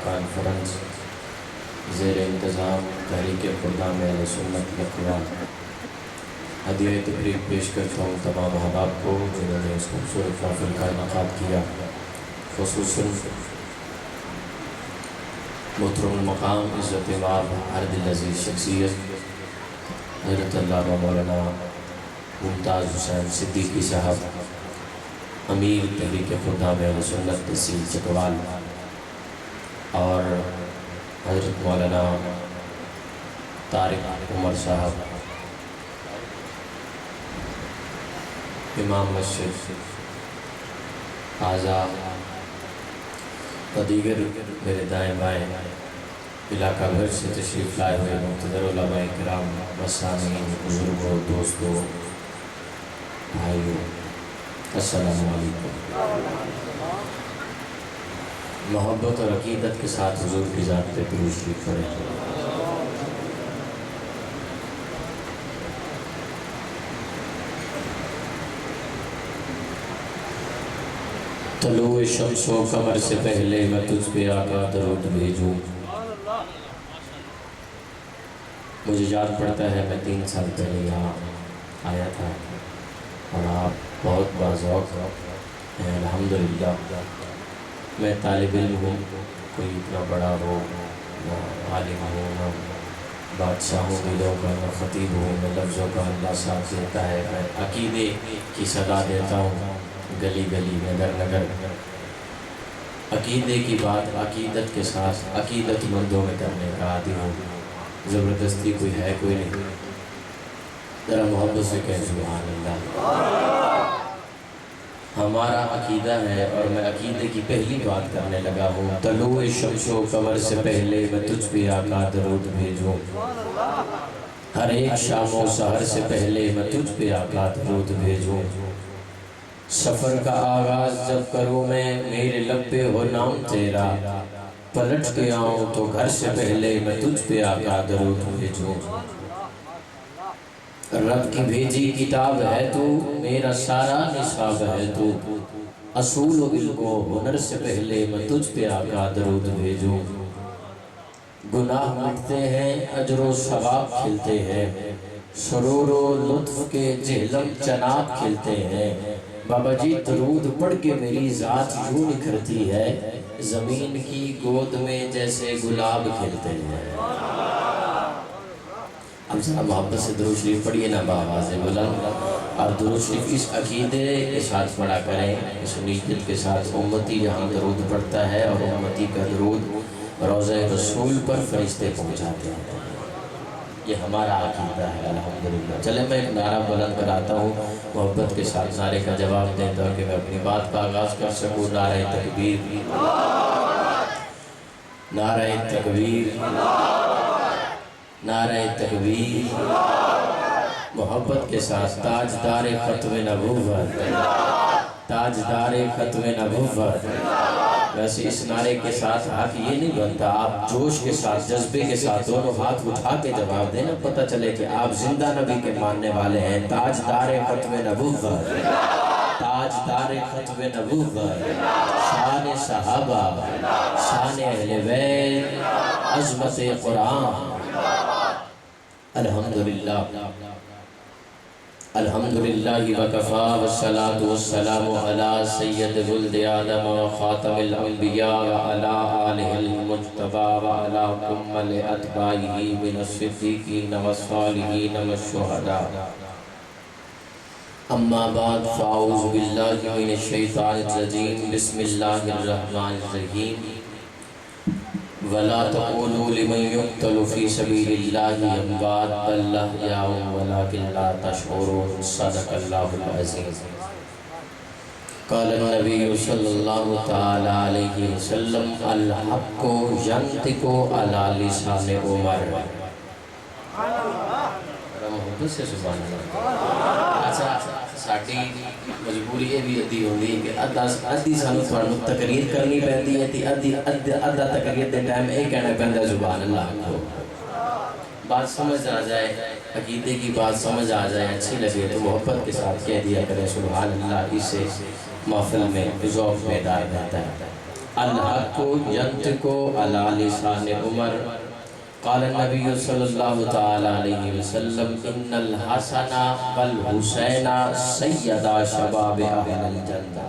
Conference زیر انتظام تحریک خردام اہل سنت لکھنؤ ہدیہ تقریب پیش کرتا ہوں تمام احباب کو جنہوں نے اس خوبصورت محفل کا انعقاد کیا، خصوصاً محترم المقام عزت مآب ہر دل عزیز شخصیت حضرت علامہ مولانا ممتاز حسین صدیقی صاحب، امیر تحریک خردام اہل سنت تحصیل چکوال، اور حضرت مولانا طارق عمر صاحب، امام مسجد اعضاء و دیگر میرے دائیں بائیں علاقہ بھر سے تشریف لائے ہوئے مقتدر علماء کرام، مسامعین، بزرگوں، دوستوں، بھائیوں، السلام علیکم۔ محبت اور عقیدت کے ساتھ حضور کی ذات پہ درود شریف پڑھیں۔ طلوع شمس و قمر سے پہلے میں تجھ پہ آقا درود بھیجوں۔ مجھے یاد پڑتا ہے میں 3 سال پہلے یہاں آیا تھا اور آپ بہت باذوق ہیں الحمدللہ۔ میں طالب علم ہوں، کوئی اتنا بڑا ہو نہ عالم ہوں نہ بادشاہوں دلوں کا نہ خطیب ہوں، میں لفظوں کا اللہ ساتھ دیتا ہے، میں عقیدے کی صدا دیتا ہوں گلی گلی نگر نگر۔ عقیدے کی بات عقیدت کے ساتھ عقیدت مندوں میں کرنے کا عادی ہوں، زبردستی کوئی ہے کوئی نہیں، ذرا محبت سے کہہ سبحان اللہ۔ ہمارا عقیدہ ہے اور میں عقیدے کی پہلی بات کرنے لگا ہوں۔ طلوع شمس و قمر سے پہلے میں تجھ پہ آقا درود بھیجوں، ہر ایک شام و سحر سے پہلے میں تجھ پہ آقا درود بھیجوں۔ سفر کا آغاز جب کروں میں میرے لب پہ ہو نام تیرا، پلٹ کے آؤں تو گھر سے پہلے میں تجھ پہ آقا درود بھیجوں۔ رب کی بھیجی کتاب ہے تو، میرا سارا نصاب ہے تو، اصول و علم و ہنر سے پہلے میں تجھ پہ آقا درود بھیجوں۔ گناہ مٹتے ہیں اجر و ثواب کھلتے ہیں، سرور و لطف کے جہلم چناب کھلتے ہیں۔ بابا جی درود پڑھ کے میری ذات یوں نکھرتی ہے، زمین کی گود میں جیسے گلاب کھلتے ہیں۔ اب ذرا محبت سے درود شریف پڑھیے نا بآواز بلند، اور درود شریف اس عقیدے کے ساتھ پڑھا کریں، اس نیت کے ساتھ امتی جہاں درود پڑھتا ہے اور امتی کا درود روضہ رسول پر فرشتے پہنچاتے ہیں، یہ ہمارا عقیدہ ہے الحمدللہ۔ چلے میں ایک نعرہ بلند کراتا ہوں، محبت کے ساتھ نعرے کا جواب دیں تاکہ میں اپنی بات کا آغاز کر سکوں۔ نعرہ تکبیر، نعرہ تکبیر، نعرہ تکبیر۔ محبت کے ساتھ تاجدار ختم نبوت، تاجدار ختم نبوت۔ ویسے اس نعرے کے ساتھ ہاتھ یہ نہیں بنتا، آپ جوش کے ساتھ جذبے کے ساتھ دونوں ہاتھ اٹھا کے جواب دینا، پتہ چلے کہ آپ زندہ نبی کے ماننے والے ہیں۔ تاجدار ختم نبوت، تاجدار ختم نبوت، شان صحابہ، شان اہل بیت، عظمت قرآن۔ الحمدللہ الحمدللہ وکفا والصلاة والسلام علی سید ولد آدم خاتم الانبیاء وعلی آلہ المجتبی وعلی کمل اتباعہ من الصدیقین والصالحین والشہداء۔ اما بعد فاعوذ باللہ من الشیطان الرجیم، بسم اللہ الرحمن الرحیم۔ وَلَا تَقُولُوا لِمَنْ يُقْتَلُ فِي سَبِيلِ اللَّهِ أَمْوَاتٌ بَلْ أَحْيَاءٌ وَلَكِنْ لَا تَشْعُرُونَ۔ صدق اللہ العظیم۔ قال النبی صلی اللہ تعالی علیہ وسلم، الحق ينطق على لسان عمر۔ محبت سے سبحان اللہ۔ اچھا ساڑھی مجبوری یہ بھی ادھی ہوندی کہ ادھی سانو تھوڑا تقریر کرنی پہنتی ہے تی ادھا تقریر دے ٹائم ایک کہنا پہنتا ہے سبحان اللہ کو، بات سمجھ آ جائے، عقیدے کی بات سمجھ آ جائے، اچھی لگے تو محبت کے ساتھ کہہ دیا کریں سبحان اللہ، اس سے محفل میں ذوق بیدار رہتا ہے۔ الحق ينطق على لسان عمر قال النبي صلی اللہ تعالی علیہ وسلم ان الحسن والحسین سیدا شباب اہل الجنہ.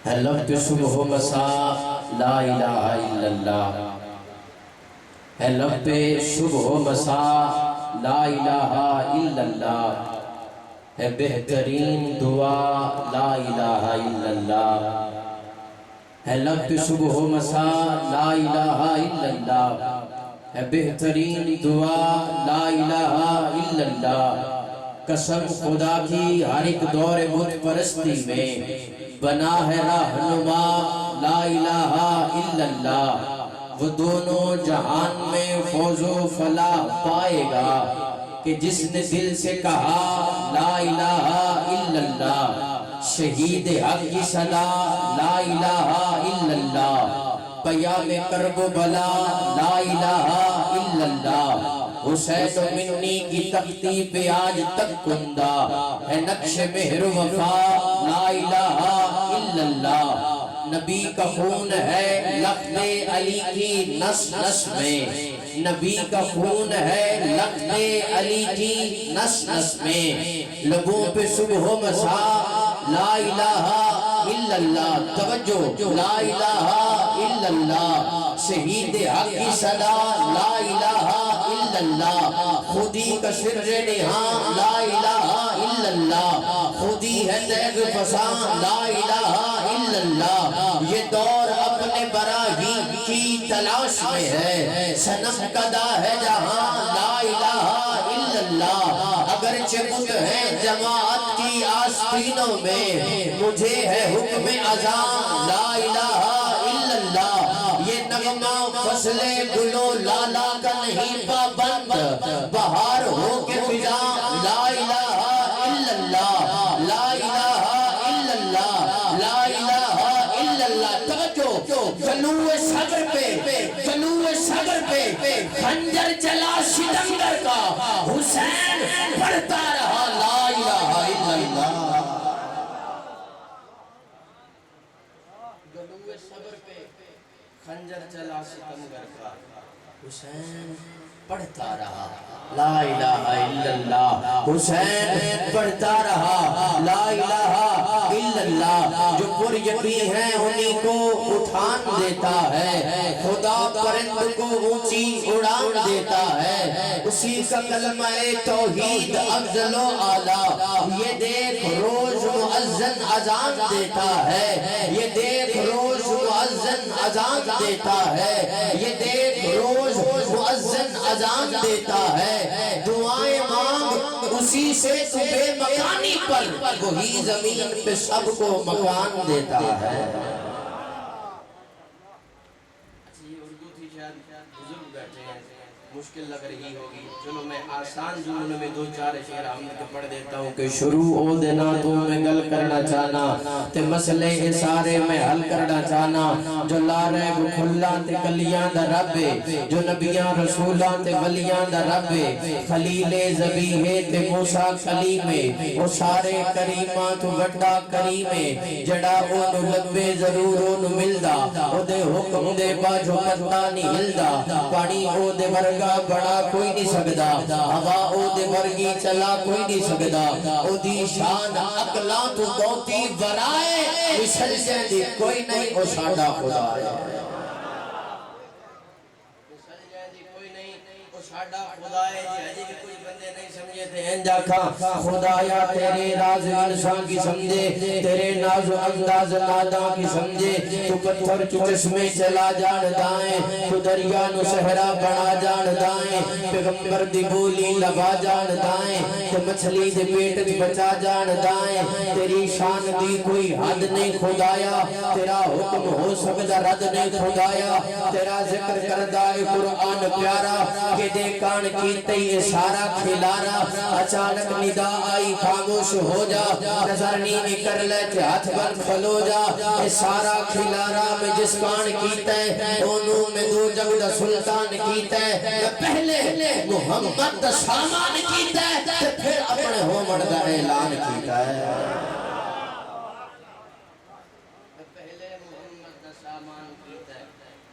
ہے لب پہ صبح و مساء لا الہ الا اللہ، ہے لب پہ صبح و مساء لا الہ الا اللہ، ہے بہترین دعا لا الہ الا اللہ، ہے لب پہ صبح و مساء لا الہ الا اللہ، ہے بہترین دعا لا الہ الا اللہ. قسم خدا کی ہر ایک دور بت پرستی میں بنا ہے رہنما لا الہ الا اللہ. وہ دونوں جہان میں فوز و فلاح پائے گا کہ جس نے دل سے کہا لا الہ الا اللہ. شہید حق کی صدا لا الہ الا اللہ، پیام کرب و بلا لا الہ الا اللہ. حسین منی کی تختی پہ آج تک کندہ ہے نقش مہر وفا لا الہ الا اللہ. نبی کا خون ہے لخت علی کی نس نس میں، نبی کا خون ہے لخت علی کی نس نس میں. لبوں پہ صبح و مساء لا الہ الا اللہ، توجہ لا الہ الا اللہ. شہید حق کی صدا لا الہ الا اللہ، خودی کا سر نہاں لا الہ الا اللہ، خودی ہے تیغ فسان لا الہ الا اللہ. یہ دور اپنے براہیم کی تلاش میں ہے، صنم کدا ہے جہاں لا الہ الا اللہ. اگرچہ بت ہیں جماعت کی آستینوں میں، مجھے ہے حکم اذان لا الہ الا اللہ. یہ نغمہ فصل گلو لالا کا نہیں پابند، بہار ہو کے فضا لا الہ الا اللہ، لا الہ الا اللہ، لا الہ الا اللہ. توجہ جلوہ صبر پہ، جلوہ صبر پہ خنجر چلا ستمگر کا، حسین پڑھتا رہا لا الہ الا اللہ. جلوہ صبر پہ خنجر چلا ستمگر کا، حسین پڑھتا رہا لا الہ الا اللہ. حسین پڑھتا رہا لا الہ الا اللہ. جو پر یقین ہے انہی کو اٹھان دیتا ہے، خدا پرند کو اونچی اڑان دیتا ہے. اسی کا کلمہ توحید افضل و اعلیٰ. یہ دیکھ روز مؤذن اذان دیتا ہے، یہ دیکھ روز مؤذن اذان دیتا ہے، یہ دیکھ روز مؤذن اذان دیتا ہے. دعائیں مانگ اسی سے بے مکانی پر، وہی زمین پہ سب کو مکان دیتا ہے. یہ اردو تھی، شاید بزرگ بیٹھے ہیں، مشکل لگ رہی ہوگی. چلو میں آسان جملوں میں دو چار شعر ہم نے پڑھ دیتا ہوں کہ شروع او دینا تو میں گل کرنا چاہنا تے مسئلے سارے میں حل کرنا چاہنا. جو لارے وہ کھلا تے کلیاں دا رب، جو نبیاں رسولاں تے ولیاں دا رب، خلیل زبیح تے موسیٰ کلیم، وہ سارے کریماں تو وڈا کریم، جڑا اونو لبے ضرور اونو ملدا، او دے حکم دے باجو پتہ نہیں ہلدا. پانی او دے ورگا بڑا کوئی نہیں سکدا، ہوا او دے ورگی چلا کوئی نہیں سکدا. او دی شان اقلاں تو بہتی ورائے، مثل جیندی کوئی نہیں، او ساڈا خدا ہے. مثل جیندی کوئی نہیں، او ساڈا خدا ہے. جی بھی کوئی بندے نہیں سمجھے تھے انجا کھا خدایا تیرے راز انسان کی سمجھے، تیرے ناز و انداز ناداں کی سمجھے. تو پتھر چکس میں چلا جان دائیں، تو دریا نو صحرا بنا جان دائیں، پیغمبر دی بولی لبا جان دائیں، تو مچھلی دے پیٹ بچا جان دائیں. تیری شان دی کوئی حد نہیں خدایا، تیرا حکم ہو سکتا رد نہیں خدایا. تیرا ذکر کردہ قرآن پیارا، کہ دے کان کیتے یہ سارا کھلارا. اچانک ندا آئی خاموش ہو جا، نظر نہیں نکر لے کہ ہاتھ بند کھلو جا. یہ سارا کھلارا میں جس کان کیتا ہے، دونوں میں دو جگ دا سلطان کیتا ہے. پہلے محمد دا سامان کیتا ہے، پھر اپنے ہومڑ دا اعلان کیتا ہے.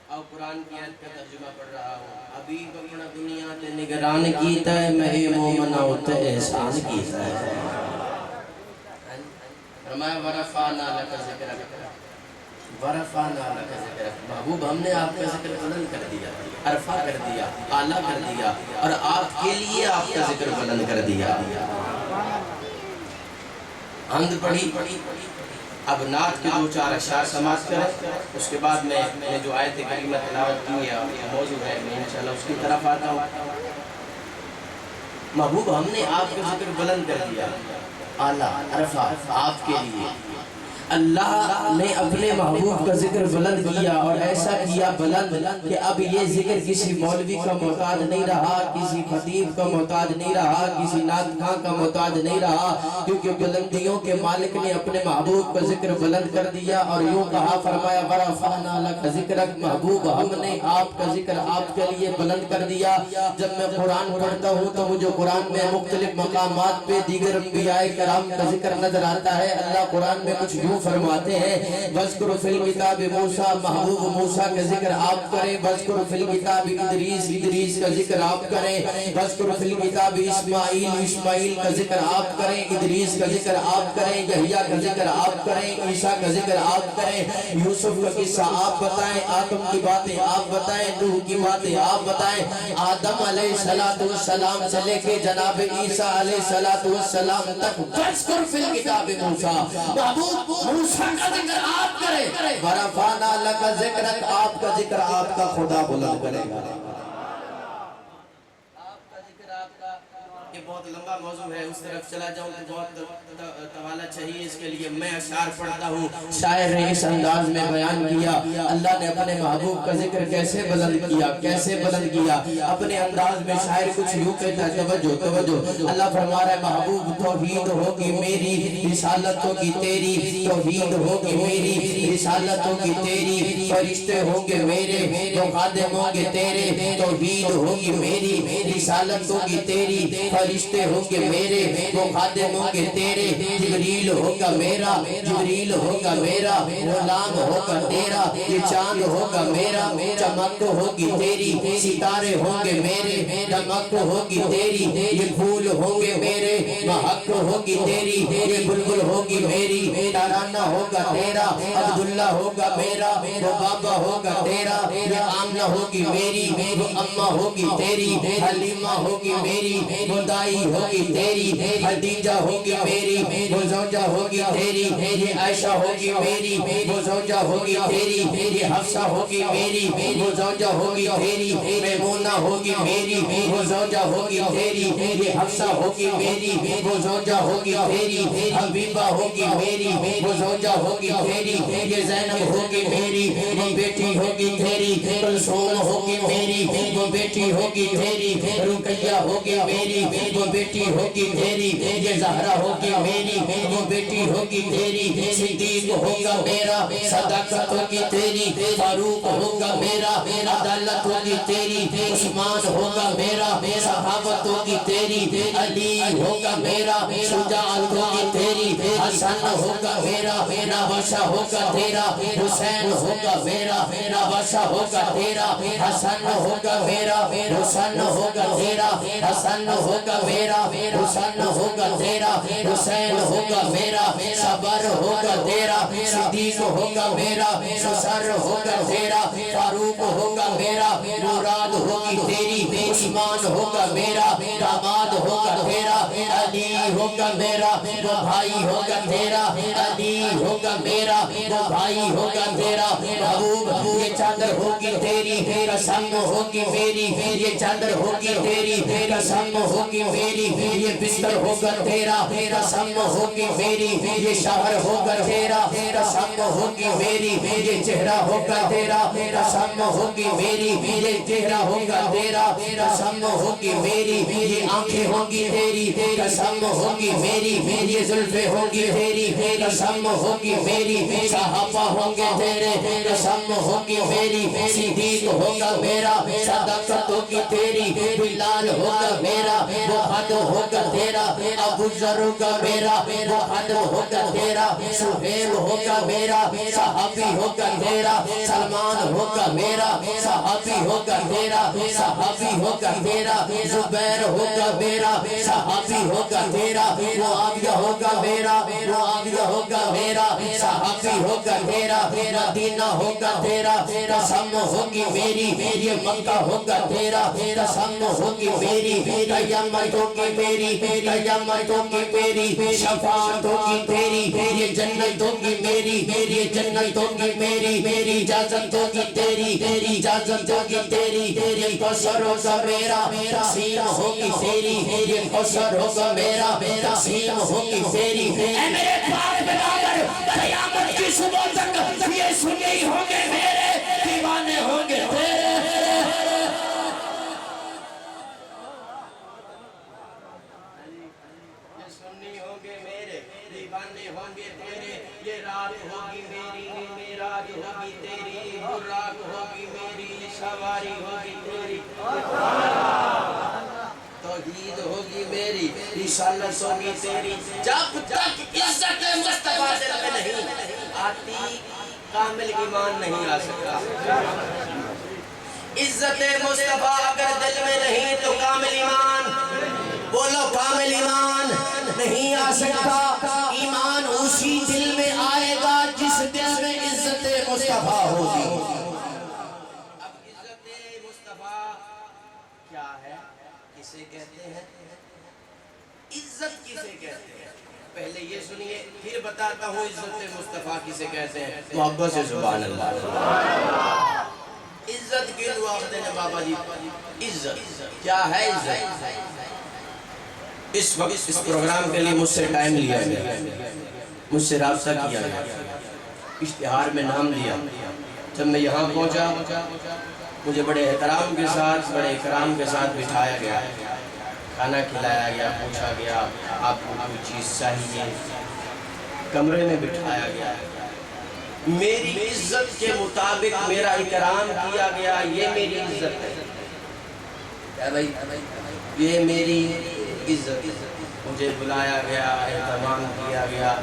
اور قرآن کی آیت کا ترجمہ پڑھ رہا ہوں. حبیب اپنا دنیا تے نگران کیتا ہے میں مومن ہوتے احسان کیتا ہے. فرمایا ورفعنا لک ذکرک ورفعنا لک ذکرک. محبوب ہم نے آپ کا ذکر بلند کر دیا, عرفہ کر دیا, اعلیٰ کر دیا, اور آپ کے لیے آپ کا ذکر بلند کر دیا. حمد پڑھی. اب نعت کے دو چار اشعار سماعت کریں, اس کے بعد میں جو آیت کریمہ تلاوت کی ہے موضوع ہے, میں انشاءاللہ اس کی طرف آتا ہوں. محبوب ہم نے آپ کا ذکر بلند کر دیا, اعلیٰ عرفہ آپ کے لیے. اللہ نے اپنے محبوب کا ذکر بلند کیا, اور ایسا کیا بلند کہ اب یہ ذکر کسی مولوی کا محتاج نہیں رہا, کسی خطیب کا محتاج نہیں رہا, کسی نعت خواں کا محتاج نہیں رہا, کیونکہ بلندیوں کے مالک نے اپنے محبوب کا ذکر بلند کر دیا. اور یوں کہا, فرمایا ورفعنا لک ذکرک. محبوب ہم نے آپ کا ذکر آپ کے لیے بلند کر دیا. جب میں قرآن پڑھتا ہوں تو مجھے قرآن میں مختلف مقامات پہ دیگر انبیاء کرام کا ذکر نظر آتا ہے. اللہ قرآن میں کچھ یوں فرماتے ہیں, وَذْكُرْ فِي الْكِتَابِ مُوسَىٰ. محبوب موسیٰ کا ذکر آپ کریں. وَذْكُرْ فِي الْكِتَابِ ادریس کا ذکر آپ کریں. وَذْكُرْ فِي الْكِتَابِ اسماعیل کا ذکر آپ کریں. ادریس کا ذکر آپ کریں. یحییٰ کا ذکر آپ کریں. عیسیٰ کا ذکر آپ کریں. یوسف کا قصہ آپ بتائیں. آدم کی باتیں آپ بتائیں. نوح کی باتیں آپ بتائیں. آدم علیہ السلام سے لے کے جناب عیسیٰ علیہ السلام تک. وَذْكُرْ فِي الْكِتَابِ مُوسَىٰ. محبوب موسیٰ کا ذکر آپ کریں. ورفعنا لک ذکرک. آپ کا ذکر آپ کا خدا بلند کرے گا. آپ کا ذکر آپ کا, یہ بہت لمبا موضوع ہے, اس طرف چلا جاؤں تو بہت طوالہ چاہیے. اس کے لیے میں اشعار پڑھتا ہوں. شاعر نے اس انداز میں بیان کیا اللہ نے اپنے محبوب کا ذکر کیسے بلند کیا, کیسے بلند کیا. اپنے انداز میں شاعر کچھ یوں کہتا ہے, توجہ. اللہ فرما رہا ہے, محبوب توحید ہوگی میری, رسالت ہوگی تیری. توحید ہوگی میری, رسالت ہوگی تیری. فرشتے ہوں گے میرے, جو خادم ہوں گے تیرے. توحید ہوگی میری, رسالت ہوگی تیری. فرشتے ہوں گے میرے, وہ خادم ہوں گے تیرے. جبریل ہوگا میرا, جبریل ہوگا میرا. غلام ہوگا تیرا, یہ چاند ہوگا میرا. چمک ہوگی تیری, ستارے ہوں گے میرے. دمک ہوگی تیری, یہ پھول ہوں گے میرے. مہک ہوگی تیری, یہ بلبل ہوگی میری. ترانہ ہوگا تیرا, عبداللہ ہوگا میرا. وہ بابا ہوگا تیرا, یہ آمنہ ہوگی میری. وہ اماں ہوگی تیری, حلیمہ ہوگی میری. وہ دائی ہوگی تیری, خدیجہ ہوگی میری. وہ زوجہ ہوگی تیری, یہ عائشہ ہوگی میری. وہ زوجہ ہوگی تیری, یہ حفصہ ہوگی میری. وہ زوجہ ہوگی تیری, میمونہ ہوگی میری. وہ زوجہ ہوگی تیری, یہ حفصہ ہوگی میری. وہ زوجہ ہوگی تیری, حبیبہ ہوگی میری. وہ زوجہ ہوگی تیری, یہ زینب ہوگی میری. وہ بیٹی ہوگی تیری, کلثوم ہوگی میری. وہ بیٹی ہوگی تیری, رقیہ ہوگی میری. وہ بیٹی ہوگی تیری, یہ زہرا ہوگی میری. وہ بیٹی ہوگی تیری, صدیق ہوگا میرا. صداقت ہوگی تیری, فاروق ہوگا میرا. عدالت ہوگی تیری, عثمان ہوگا میرا. صحابت ہوگی تیری, علی ہوگا میرا. شجاعت ہوگی تیری, حسن ہوگا میرا. نباشہ ہوگا تیرا, حسین ہوگا میرا. نباشہ ہوگا تیرا, حسن ہوگا میرا. حسن ہوگا تیرا, حسن ہوگا میرا. حسن ہوگا تیرا, حسین ہوگا میرا. صبر ہوگا تیرا, صدیق ہوگا میرا. سسر ہوگا تیرا, فاروق ہوگا میرا. مراد ہوگی تیری, عثمان ہوگا میرا. داماد ہوگا تیرا, علی ہوگا میرا. وہ بھائی ہوگا تیرا, علی ہوگا میرا. وہ بھائی ہوگا تیرا. محبوب یہ چادر ہوگی تیری, قسم ہوگی میری. یہ چادر ہوگی تیری, قسم ہوگی میری. یہ بستر ہوگا تیرا, قسم ہوگی میری. یہ شہر ہوگا تیرا, قسم ہوگی میری. یہ چہرہ ہوگا تیرا, قسم ہوگی میری. یہ چہرہ ہوگا تیرا, قسم ہوگی میری. یہ آنکھیں ہوگی تیری, قسم ہوگی میری. یہ زلفیں ہوگی تیری, قسم ہوگی میری. صحابہ ہوں گے تیرے, قسم ہوگی میری صدیق ہوگا میرا صداقت ہوگی تیری بلال ہوگا میرا محمد ہوگا تیرا ابو ذر ہوگا میرا محمد ہوگا تیرا سہیل ہوگا میرا صحابی ہوگا تیرا سلمان ہوگا میرا صحابی ہوگا تیرا صحابی ہوگا تیرا زبیر ہوگا میرا صحابی ہوگا تیرا معاویہ ہوگا میرا معاویہ ہوگا میرا صحابی ہوگا تیرا مدینہ ہوگا تیرا قسم ہوگی میری یہ مکہ ہوگا تیرا قسم ہوگی میری قیامت ہوگی میری قیامت ہوگی میری شفاعت ہوگی تیری یہ جنت ہوگی میری یہ جنت ہوگی میری اجازت ہوگی تیری اجازت ہوگی تیری یہ کوثر ہوگا میرا تقسیم ہوگی تیری یہ کوثر ہوگا میرا تقسیم ہوگی تیری اے میرے پاک برادر قیامت کی صبح تک یہ سنی ہوں گے میرے دیوانے ہوں گے تیرے یہ سنی ہوں گے میرے دیوانے ہوں گے تیرے یہ رات ہوگی میری معراج ہوگی تیری براق ہوگی میری سواری ہوگی تیری توحید ہوگی میری رسالت ہوگی تیری جب تک عزت مصطفیٰ دل میں نہیں آتی کامل ایمان نہیں آ سکتا عزت مصطفیٰ اگر دل میں نہیں تو کامل ایمان بولو کامل ایمان نہیں آ سکتا ایمان اسی دل میں آئے گا جس دل میں عزت مصطفیٰ ہوگی اب عزت مصطفیٰ کیا ہے کسے کہتے ہیں عزت کسے کہتے ہیں پہلے یہ سنیے پھر بتاتا ہوں عزت مصطفیٰ کسے کہتے ہیں محبت سے سبحان اللہ عزت کے دعا آخر دینے بابا جی عزت کیا ہے عزت اس وقت اس پروگرام کے لیے مجھ سے ٹائم لیا گیا مجھ سے رابطہ کیا گیا اشتہار میں نام لیا جب میں یہاں پہنچا مجھے بڑے احترام کے ساتھ بڑے اکرام کے ساتھ بٹھایا گیا کھانا کھلایا گیا پوچھا گیا آپ کو کوئی چیز چاہیے کمرے میں بٹھایا گیا میری عزت کے مطابق میرا اکرام کیا گیا یہ میری عزت ہے کیا بھائی یہ میری عزت مجھے بلایا گیا اہتمام کیا گیا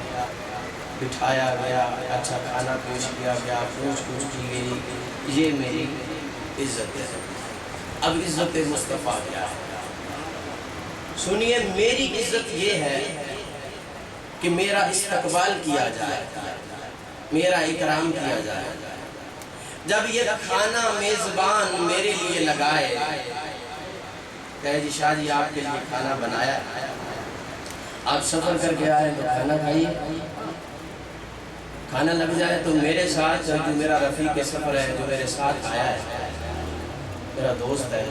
بٹھایا گیا اچھا کھانا پیش کیا گیا پوچھ کی گئی یہ میری عزت ہے اب عزت مصطفیٰ کیا ہے سنیے میری عزت یہ ہے کہ میرا استقبال کیا جائے میرا اکرام کیا جائے جب یہ کھانا میزبان میرے لیے لگائے کہے جی شاہ جی آپ کے لیے کھانا بنایا آپ سفر کر کے آئے تو کھانا کھائیے کھانا لگ جائے تو میرے ساتھ جو میرا رفیق سفر ہے جو میرے ساتھ آیا ہے میرا دوست ہے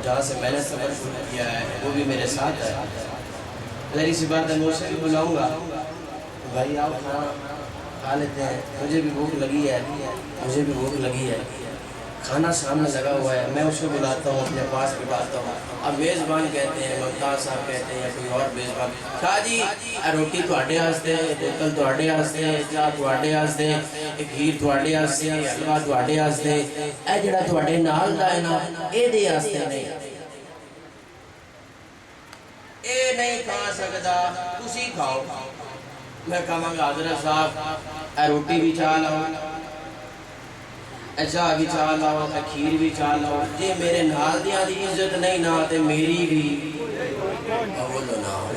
جہاں سے میں نے سفر شروع کیا ہے وہ بھی میرے ساتھ ہے ظاہر سی بات ہے میں اسے بھی بلاؤں گا بھائی آپ کھانا کھا لیتے ہیں مجھے بھی بھوک لگی ہے مجھے بھی بھوک لگی ہے کھانا سامنے لگا ہوا ہے میں اس کو بلاتا ہوں اپنے پاس بٹھاتا ہوں اب میزبان کہتے ہیں ممتاز صاحب کہتے ہیں یا کوئی اور میزبان شاہ جی روٹی تواڈے واسطے بوتل تواڈے واسطے چاہ تواڈے واسطے کھیر تواڈے واسطے حلوا تواڈے واسطے اے جڑا تواڈے نال دا ہے نا اے دے واسطے نہیں اے نہیں کھا سکدا تسی کھاؤ میں کہاں گا حضرت صاحب اے روٹی بھی چاہ لاؤ چاہ بھی چاہ لاؤ کھیر بھی چاہ لاؤ جی میرے نال دیاں دی عزت نہیں نہ تے میری بھی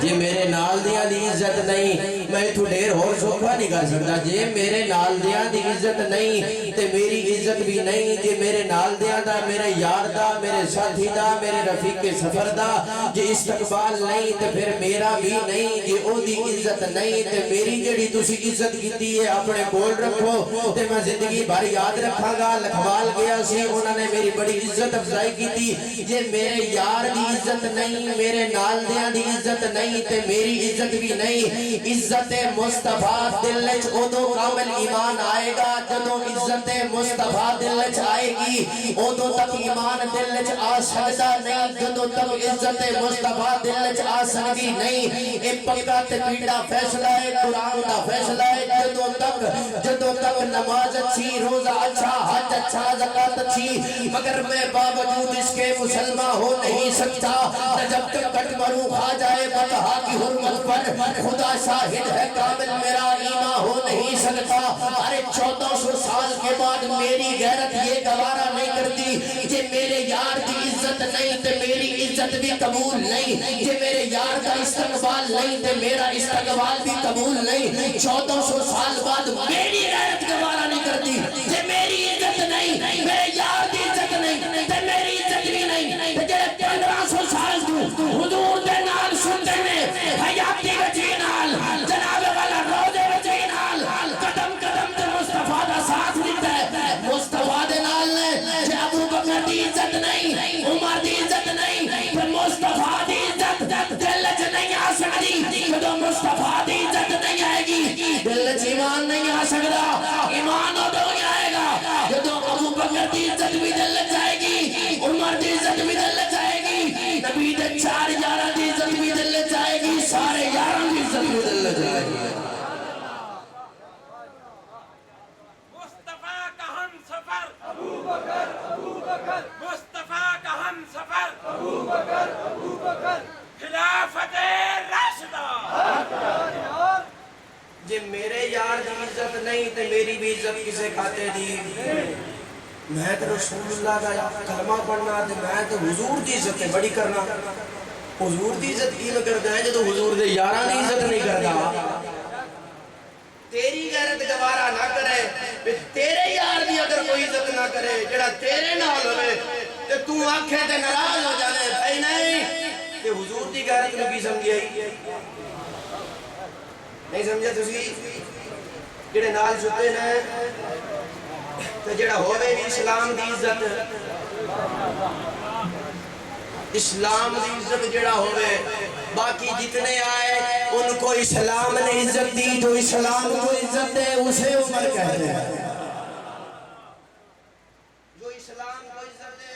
جی میرے نال دیاں دی عزت نہیں میں تو دیر اور سوکھا نہیں کر سکتا جی میرے نال دیاں دی عزت نہیں تے میری عزت بھی نہیں جی میرے نال دیاں دا میرے یار دا میرے ساتھی دا میرے رفیق سفر دا جی استقبال نہیں تے پھر میرا بھی نہیں جی او دی عزت نہیں تے میری جڑی تسی عزت کیتی ہے اپنے کول رکھو تے میں زندگی بھر یاد رکھاں گا لکھوال گیا سی انہوں نے میری بڑی عزت افزائی کی تھی جی میرے یار دی عزت نہیں میرے نال دیاں دی عزت نہیں نہیں تے میری عزت بھی نہیں عزت مصطفیٰ دل وچ ادو کامل ایمان آئے گا جدو عزت مصطفیٰ دل وچ آئے گی ادو تک ایمان دل وچ آ سکدا نہیں جدو تک عزت مصطفیٰ دل وچ آ سکدی نہیں اے پکا تے پیڑا فیصلہ ہے قرآن دا فیصلہ ہے جدو تک نماز اچھی روزہ اچھا حج اچھا زکاة اچھی مگر میں باوجود اس کے مسلمان ہو نہیں سکتا نہ جب تک کٹ مروں کھا جائے بطحا کی حرمت پر خدا شاہد ہے کامل میرا ایمان ہو نہیں سکتا ارے 1400 سال کے بعد میری غیرت یہ گوارا نہیں کرتی کہ میرے یار کی عزت نہیں تے میری عزت بھی قبول نہیں کہ میرے یار کا استقبال نہیں تے میرا استقبال بھی قبول نہیں 1400 سال بعد میری غیرت گوارا نہیں کرتی کہ میری عزت نہیں میرے یار کی عزت نہیں تے میری عزت بھی نہیں تے جڑے 1500 سال تو حضور دے نال سنتے میں حیاتی وجی نال جناب والا روزے وجی نال قدم قدم تے مصطفیٰ دا ساتھ دیتا ہے مصطفیٰ دے نال نے کہ ابو بکر دی عزت نہیں عمر دی عزت نہیں تے مصطفیٰ دی عزت دل وچ نہیں آ سکتی جدوں مصطفیٰ دی عزت نہیں آئے گی دل وچ ایمان نہیں آ سکدا ایمان ادو ہی آئے گا جدوں ابو بکر دی عزت بھی دل وچ آئے گی عمر دی عزت بھی دل وچ آئے گی نبی دے 4 یاراں دی عزت بھی دل وچ آئے گی سارے یاراں دی عزت بھی دل وچ آئے گی مصطفیٰ کا ہم سفر ابو بکر مصطفیٰ کا ہم سفر ابو بکر خلافت راشدہ جے میرے یار دی عزت نہیں تے میری بھی عزت کسے کھاتے دی میں تے رسول اللہ کا کلمہ پڑھنا تے میں تے حضور دی عزت بڑی کرنا حضور دی عزت کی میں کرتا ہے جدو حضور دے یاراں دی عزت نہیں کرتا تیری غیرت گوارا نہ کرے تیرے یار دی اگر کوئی عزت نہ کرے جڑا تیرے نال ہوئے تے تو آنکھیں تے ناراض ہو جانے بھائی نہیں کہ حضور دی غیرت میں بھی سمجھی آئی نہیں سمجھا تسی جڑے نال ستے ہیں تے جڑا ہوئے بھی اسلام دی عزت اسلام دی عزت جڑا ہوئے باقی جتنے آئے ان کو اسلام نے عزت دی جو اسلام کو عزت دے اسے عمر کہتے ہیں جو اسلام کو عزت دے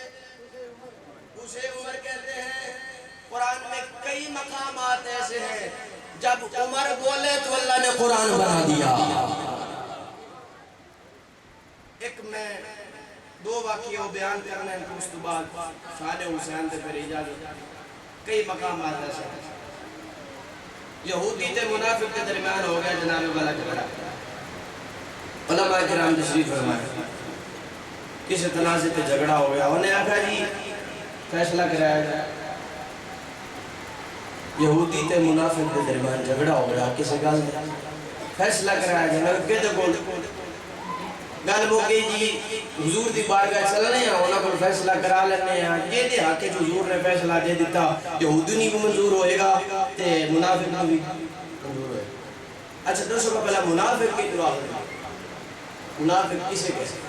اسے عمر کہتے ہیں قرآن میں کئی مقامات ایسے ہیں جب عمر بولے تو اللہ نے قرآن بنا دیا ایک میں 2 واقعوں بیان کرنا ہے اس تو بعد صالح حسین تے پھر اجازت کئی مقامات ایسے ہیں یہودی تے منافق کے درمیان ہو گیا جناب والا جھگڑا علماء کرام تشریف فرمائے کسی تنازع تے جھگڑا ہو گیا انہیں آکھا جی فیصلہ کرایا جائے یہودی تے منافق کے درمیان جھگڑا ہو گیا کسی گل فیصلہ کرایا جائے میں کہتے کون گل موقعی جی حضور دی بارگاہ چلنے ہیں انہوں کو فیصلہ کرا لینے ہیں یہ دے حق حضور نے فیصلہ دے دیتا یہودی نہیں بھی منظور ہوئے گا تے منافق نہیں بھی منظور ہوئے گا اچھا دوستوں کا پہلا منافق کی دعا ہوئے منافق کسے کیسے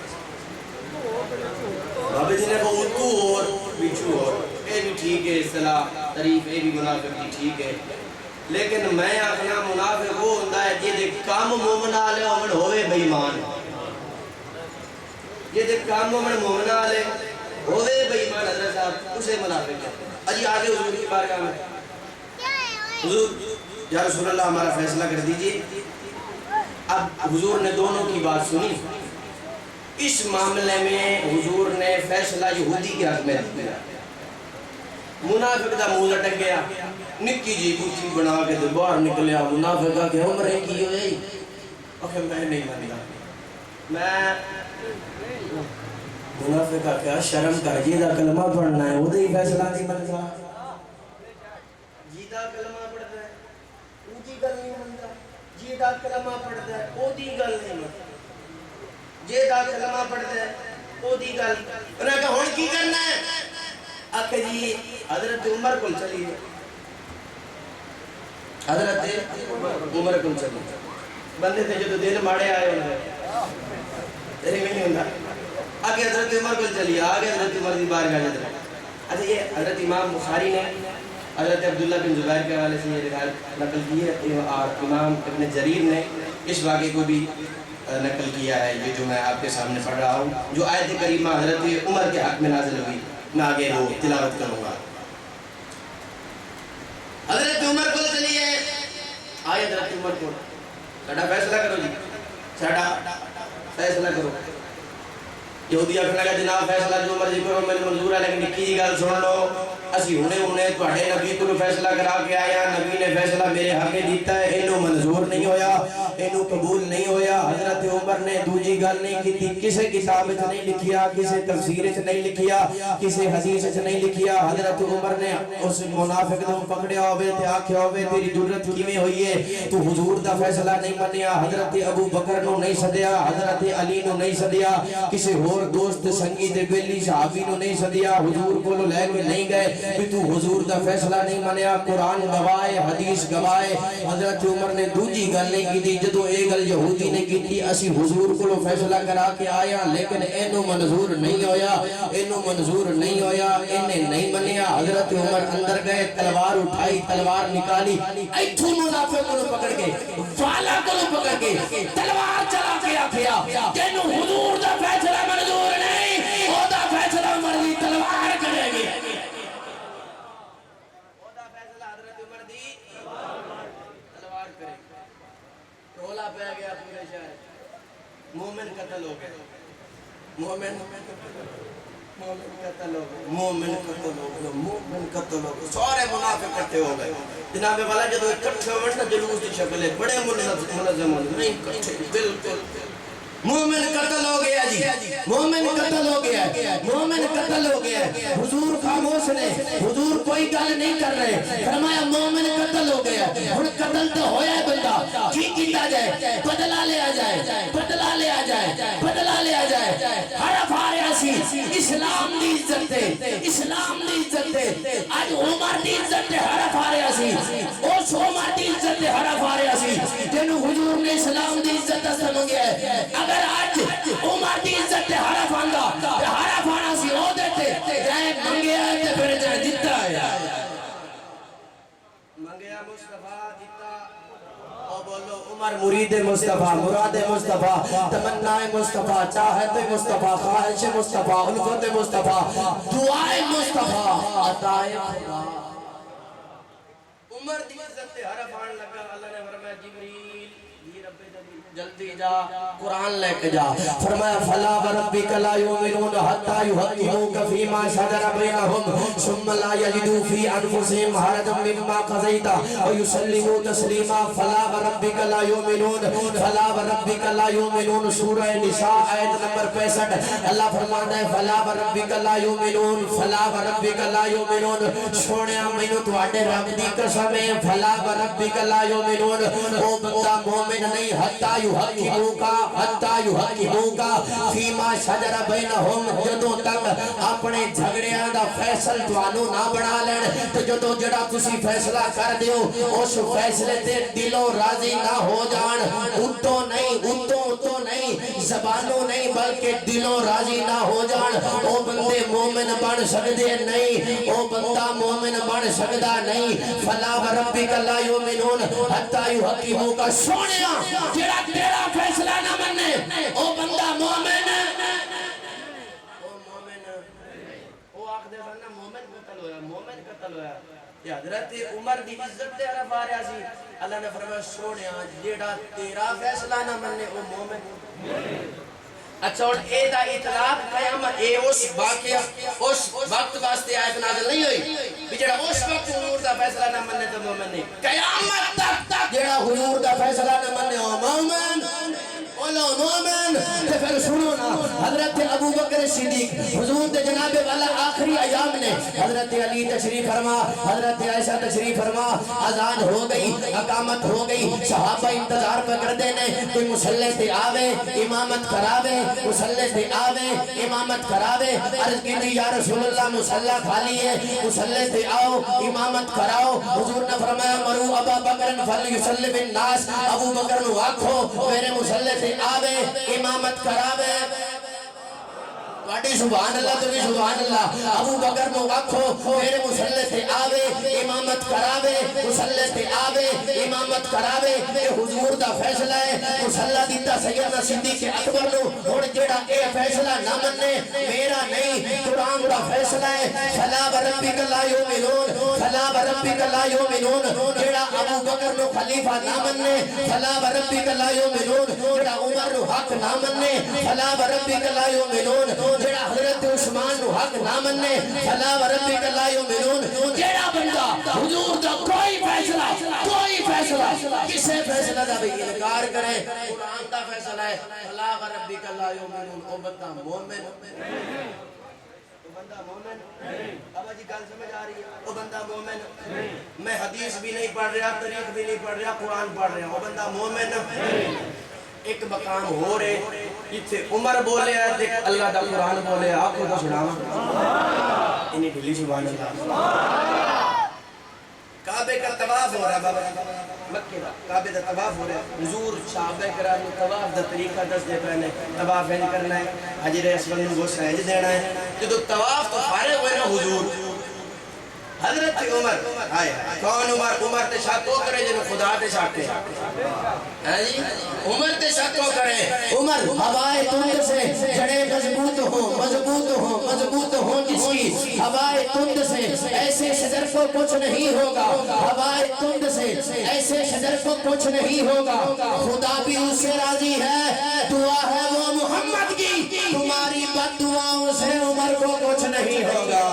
بابے جی نے کہا تو اور بچو اور اے بھی ٹھیک ہے اصطلاح تعریف اے بھی منافق بھی ٹھیک ہے لیکن میں اپنا منافق وہ ہوتا ہے یہ دے کام مومن آلے عمر ہوئے بے ایمان یہ دے کام مومن آلے ہوئے بے ایمان حضرت صاحب اسے منافق ہے اجی آگے حضور کی بارگاہ میں حضور یا رسول اللہ ہمارا فیصلہ کر دیجئے اب حضور نے دونوں کی بات سنی اس معاملے میں حضور نے فیصلہ یہودی کے حق میں دیا منافق دا منہ لٹک گیا نکی جی کچھی بنا کے باہر نکلیا منافقہ کہ عمرے کی ہوئی اوکے میں نہیں مانگا میں منافقہ کیا شرم کر جیدہ کلمہ پڑھنا ہے وہ دے ہی فیصلہ نہیں مانگا جیدہ کلمہ پڑھتا ہے وہ دی گل نہیں مانگا جیدہ کلمہ پڑھتا ہے وہ دی گل نہیں مانگا جیدہ کلمہ پڑھتا ہے وہ دی گل انہوں نے کہا ہون کی کرنا ہے آکھے جی حضرت عمر کل چلی ہے حضرت عمر کل چلی بندے تھے جو دل ماڑے آئے ہوئے تیرے میں نہیں ہوندہ آگے حضرت عمر کل چلی آگے حضرت عمر دی بارگاہ جدر اچھا یہ حضرت امام بخاری نے حضرت عبداللہ بن زبیر کے حوالے سے یہ روایت نقل کی ہے اور امام ابن جریر نے اس واقعے کو بھی نقل کیا ہے، یہ جو میں آپ کے سامنے پڑھ رہا ہوں، جو آیت کریمہ حضرت عمر کے حق میں نازل ہوئی، میں آگے وہ تلاوت کروں گا۔ حضرت عمر کو چلیے آئے، حضرت عمر کو ساڑھا فیصلہ کرو جی، ساڑھا فیصلہ کرو۔ یہودی آخر لگا جناب فیصلہ جو مرضی کرو میں منظور ہے، لیکن نکی گل سن لو، اسی ہونے تواڈے نبی کو فیصلہ کرا کے آیا، نبی نے فیصلہ میرے حق دیتا ہے، اینو منظور نہیں ہویا، اینو قبول نہیں ہویا۔ حضرت عمر نے دوجی گل نہیں کی، کسے کتاب وچ نہیں لکھیا، کسے تفسیر وچ نہیں لکھیا، کسے حدیث وچ نہیں لکھیا۔ حضرت عمر نے اس منافق نوں پکڑیا ہوئے تے آکھیا ہوئے تیری جرت کیویں ہوئی ہے، تو حضور دا فیصلہ نہیں منیا، حضرت ابو بکر نوں نہیں سدیا، حضرت علی نوں نہیں سدیا، کسے ہور دوست سنگی تے بیلی صحابی نوں نہیں سدیا، حضور کو لے کے نہیں گئے کہ تو حضور دا فیصلہ نہیں منیا، قرآن گواہے، حدیث گواہے۔ حضرت عمر نے دوجی گل نہیں کی تھی، جدو ایک گل یہودی نے کی تھی اسی حضور کو فیصلہ کرا کے آیا، لیکن اینو منظور نہیں ہویا، اینو منظور نہیں ہویا، انہیں نہیں منیا۔ حضرت عمر اندر گئے، تلوار اٹھائی، تلوار نکالی، ایتھوں منافق کو پکڑ کے، والا کو پکڑ کے تلوار چلا کے آکھیا تینو حضور دا فیصلہ منظور نہیں، او دا فیصلہ مرضی تلوار کرے گی۔ او دا فیصلہ حضرت عمر دی تلوار کرے گی۔ رولا پہ گیا پورے شہر، مومن قتل ہو گئے، مومن قتل ہو گئے، مومن قتل ہو گئے، مومن قتل ہو گئے، سارے منافق کٹھے ہو گئے۔ جناب والا جدو اکٹھے ہوئے نا جلوس دی شکل ہے، بڑے منظم نہیں کٹھے، بالکل مومن قتل ہو گیا جی، مومن قتل ہو گیا، مومن قتل ہو گیا۔ حضور خاموش نے، حضور کوئی گل نہیں کر رہے، فرمایا مومن قتل ہو گیا، اور قتل تو ہویا ہے بندہ، کی کیتا جائے، بدلہ لیا جائے، بدلہ لیا جائے، بدلہ لیا جائے۔ حرف آ رہا سی، اسلام دی عزت ہے، اسلام دی عزت ہے، آج عمر دی عزت ہے، حرف آ رہا سی، اس عمر دی عزت ہے، حرف آ رہا سی، جنہوں حضور نے اسلام دی عزت سمجھے ہے۔ اگر آج عمر دی عزت حرف آندا تے حرف آنا سی او دیتے جائے منگیا تے پھر جائے دیتا ہے، منگیا مصطفیٰ دیتا۔ او بولو عمر مرید مصطفیٰ، مراد مصطفیٰ، تمنا مصطفیٰ، چاہت مصطفیٰ، خواہش مصطفیٰ، الفت مصطفیٰ، دعائے مصطفیٰ، عطائے خدا۔ عمر دی عزت حرف آن لگا، اللہ نے فرمایا جبریل جلدی جا قرآن لے کے جا، فرمایا فلا وربک لا یؤمنون حتی یحکموک فیما شجر بینہم ثم لا یجدوا فی انفسہم حرجا مما قضیت ویسلموا تسلیما۔ فلا وربک لا یؤمنون، فلا وربک لا یؤمنون، سورہ نساء آیت نمبر 65۔ اللہ فرماتا ہے فلا وربک لا یؤمنون، فلا وربک لا یؤمنون، سونیا مینوں تواڈے رب دی قسم ہے، فلا وربک لا یؤمنون، او بندہ مومن نہیں حتی یحکموک فیما شجر بینہم، جدوں تک اپنے جھگڑیاں دا فیصل توانوں نہ بنا لین، تو جدوں جڑا تسی فیصلہ کر دیو اس فیصلے تے دلوں راضی نہ ہو جان، اتوں نہیں زبانوں نہیں بلکہ دلوں راضی نہ ہو جان، او بندے مومن بن سکدے نہیں، او بندہ مومن بن سکدا نہیں۔ فلا وربک لا یؤمنون حتی یحکموک، سونیا جڑا تیرا فیصلہ نہ مننے او بندہ مومن، او مومن، او آخ دے سن مومن قتل ہویا، مومن قتل ہویا۔ یہ حضرت عمر دی عزت دے عرف آ رہا سی، اللہ نے فرمایا سونیا جڑا تیرا فیصلہ نہ مننے او مومن۔ اچھا اور اے دا اطلاق قیامت اے اس واقعہ اس وقت واسطے آیت نازل نہیں ہوئی جڑا اس وقت حضور دا فیصلہ نہ مننے تو مومن نہیں، قیامت تک جڑا حضور دا فیصلہ نہ مننے او مومن، بولو مومن۔ تے پھر سنو نا حضرت ابو بکر صدیق حضور دے جناب والا آخری ایام نے، حضرت علی تشریف فرما، حضرت عائشہ تشریف فرما، اذان ہو گئی، اقامت ہو گئی، صحابہ انتظار پہ کر دینے، کوئی مسلح تے آوے امامت کراوے، مسلح تے آوے امامت کراوے، عرض کی دی یا رسول اللہ مسلح خالی ہے، مسلح تے آؤ امامت کراؤ۔ حضور نے فرمایا مرو ابا بکر فلیصلی بالناس، ابو بکر نو آکھو میرے مسلح تے آوے امامت کراوے۔ واٹی سبحان اللہ تو بھی سبحان اللہ ابو بکر نو آکھو میرے مسلح تے آوے امامت کراوے مسلح تے آوے امامت کراوے کہ حضور دا فیصلہ ہے مسلح دیتا سیدنا صدیق اکبر نو اور جیڑا اے فیصلہ نہ مننے میرا نہیں قرآن دا فیصلہ ہے فلا وربک لا یؤمنون فلا وربک لا یؤمنون جیڑا ابو بکر نو خلیفہ نہ مننے فلا وربک لا یؤمنون جیڑا عمر نو حق نہ مننے فلا وربک لا یؤمنون جیڑا حضرت عثمان نو حق نہ مننے فلا وربک لا یؤمنون جیڑا بندہ حضور دا کوئی فیصلہ کسے فیصلہ دا بھی انکار کرے قرآن دا فیصلہ ہے فلا وربک لا یؤمنون او بندہ مومن بندہ مومن بابا جی گل سمجھ آ رہی ہے وہ بندہ مومن میں حدیث بھی نہیں پڑھ رہا تاریخ بھی نہیں پڑھ رہا قرآن پڑھ رہا وہ بندہ مومن ایک مقام ہو رہے اتھے عمر بولے ہیں اللہ دا قرآن بولے آپ کو تو سناوا انہیں ڈھلی سبحان اللہ کعبے کا طواف ہو رہا ہے بابا مکہ دا کعبے دا طواف ہو رہا ہے حضور صحابہ کرام نے طواف دا طریقہ دس دے پہنے طواف این کرنا ہے حجر اسود کو سجدہ دینا ہے جو طواف تو فارغ ہوئے نا حضور حضرت عمر آئے کون عمر تے شاکو کرے جنہوں خدا تے شاکے عمر تے شاکو کرے عمر ہوائے تند سے جڑے مضبوط ہوں جس کی ہوائے تند سے ایسے شجر کو کچھ نہیں ہوگا ہوائے تند سے ایسے شجر کو کچھ نہیں ہوگا خدا بھی اس سے راضی ہے دعا ہے وہ محمد کی تمہاری بد دعاؤں سے عمر کو کچھ نہیں ہوگا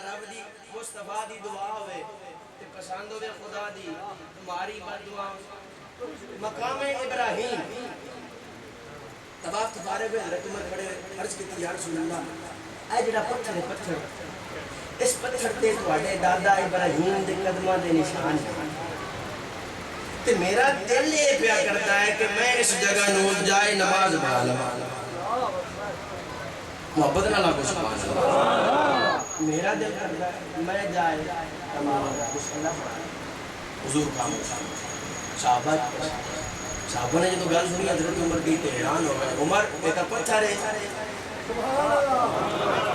رب دی مصطفیٰ دی دعا ہوئے تے پسند ہوئے خدا دی تمہاری بد دعا مقام ابراہیم طواف تفارے ہوئے حضرت عمر کھڑے عرض کی یا رسول اللہ اے جڑا پتھر ہے پتھر اس پتھر تے تواڈے دادا ابراہیم دے قدماں دے نشان تے میرا دل یہ پیا کرتا ہے کہ میں اس جگہ نو جائے نماز پڑھا لواں محبت نہ لاگو سبحان اللہ میرا دل کرتا ہے میں جائے حضور خاموش صحابہ نے جو گل سنی حضرت عمر کی حیران ہو گئے عمر ایک پتھر ہے